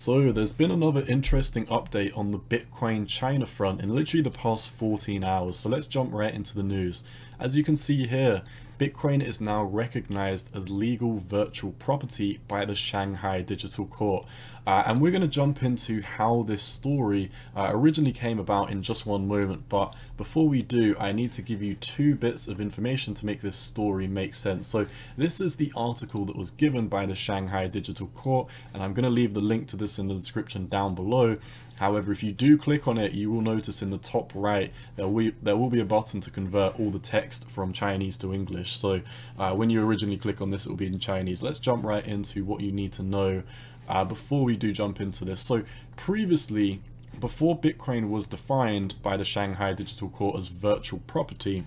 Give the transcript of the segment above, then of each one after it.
So there's been another interesting update on the Bitcoin China front in literally the past 14 hours. So let's jump right into the news. As you can see here, Bitcoin is now recognized as legal virtual property by the Shanghai Digital Court. And we're going to jump into how this story originally came about in just one moment. But before we do, I need to give you two bits of information to make this story make sense. So this is the article that was given by the Shanghai Digital Court, and I'm going to leave the link to this in the description down below. However, if you do click on it, you will notice in the top right there will be a button to convert all the text from Chinese to English. So when you originally click on this, it will be in Chinese. Let's jump right into what you need to know before we do jump into this. So previously, before Bitcoin was defined by the Shanghai Digital Court as virtual property,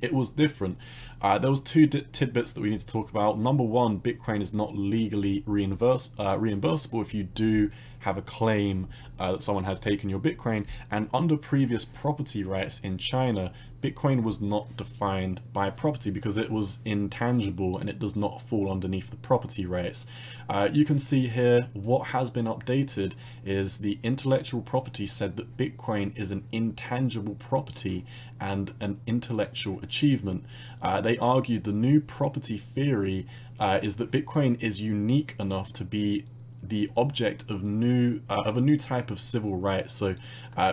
it was different. There was two tidbits that we need to talk about. Number one, Bitcoin is not legally reimbursable if you do have a claim that someone has taken your Bitcoin. And under previous property rights in China, Bitcoin was not defined by property because it was intangible and it does not fall underneath the property rights. You can see here what has been updated is the intellectual property said that Bitcoin is an intangible property and an intellectual achievement. They argued the new property theory is that Bitcoin is unique enough to be the object of a new type of civil rights. So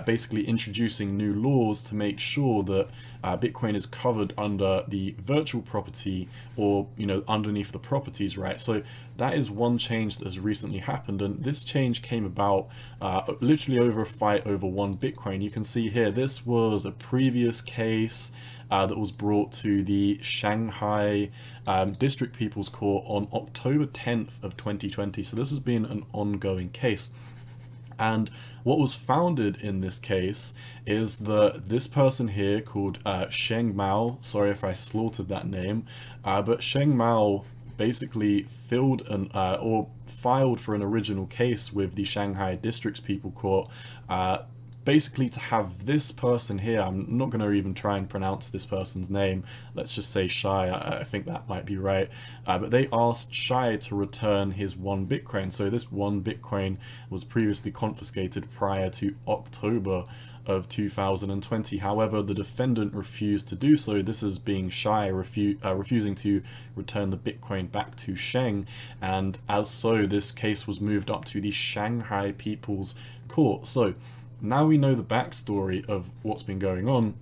basically introducing new laws to make sure that Bitcoin is covered under the virtual property, or underneath the properties right. So that is one change that has recently happened, and this change came about literally over a fight over one Bitcoin. You can see here this was a previous case that was brought to the Shanghai District People's Court on October 10th of 2020. So this has been an ongoing case. And what was founded in this case is that this person here called Sheng Mao, sorry if I slaughtered that name, but Sheng Mao basically filed for an original case with the Shanghai District's People Court, basically to have this person here, I'm not going to even try and pronounce this person's name, let's just say Shai, I think that might be right, but they asked Shai to return his one Bitcoin. So this one Bitcoin was previously confiscated prior to October of 2020. However, the defendant refused to do so. This is being Shai refusing to return the Bitcoin back to Sheng, and as so this case was moved up to the Shanghai People's Court. So now we know the backstory of what's been going on.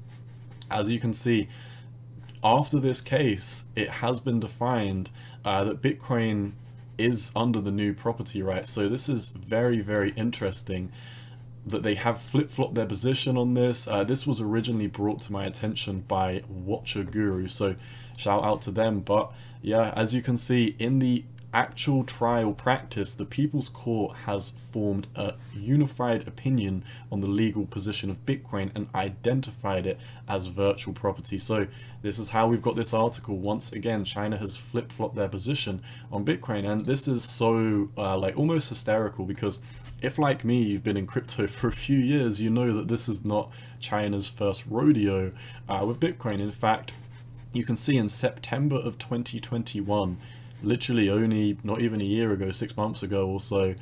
As you can see, after this case, it has been defined that Bitcoin is under the new property rights. So this is very, very interesting that they have flip-flopped their position on this. This was originally brought to my attention by Watcher Guru, so shout out to them. But yeah, as you can see, in the actual trial practice, the People's Court has formed a unified opinion on the legal position of Bitcoin and identified it as virtual property. So this is how we've got this article. Once again, China has flip-flopped their position on Bitcoin, and this is so like almost hysterical, because if, like me, you've been in crypto for a few years, you know that this is not China's first rodeo with Bitcoin. In fact, you can see in September of 2021, literally only not even a year ago, 6 months ago or so,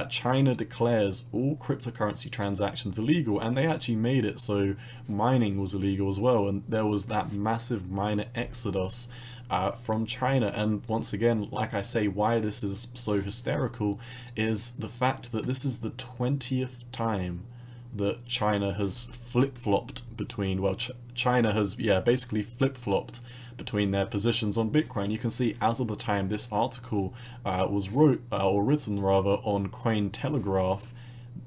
China declares all cryptocurrency transactions illegal, and they actually made it so mining was illegal as well, and there was that massive miner exodus from China. And once again, like I say, why this is so hysterical is the fact that this is the 20th time that China has flip-flopped between, well, China has, yeah, basically flip-flopped between their positions on Bitcoin. You can see as of the time this article was written rather on Cointelegraph,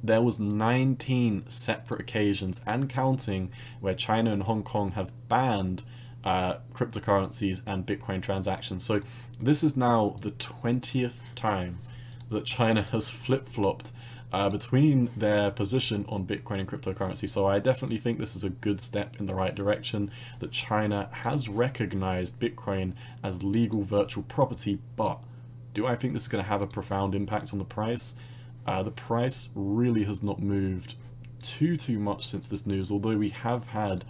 there was 19 separate occasions and counting where China and Hong Kong have banned cryptocurrencies and Bitcoin transactions. So this is now the 20th time that China has flip-flopped between their position on Bitcoin and cryptocurrency. So I definitely think this is a good step in the right direction, that China has recognized Bitcoin as legal virtual property. But do I think this is going to have a profound impact on the price? The price really has not moved too much since this news, although we have had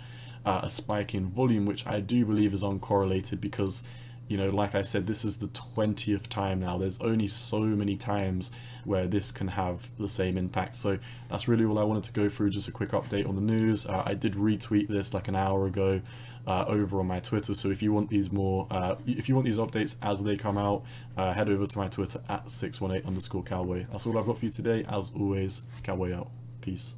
a spike in volume, which I do believe is uncorrelated, because You know, like I said, this is the 20th time now. There's only so many times where this can have the same impact. So that's really all I wanted to go through, just a quick update on the news. I did retweet this like an hour ago over on my Twitter. So if you want these more, if you want these updates as they come out, head over to my Twitter at 618_cowboy. That's all I've got for you today. As always, cowboy out. Peace.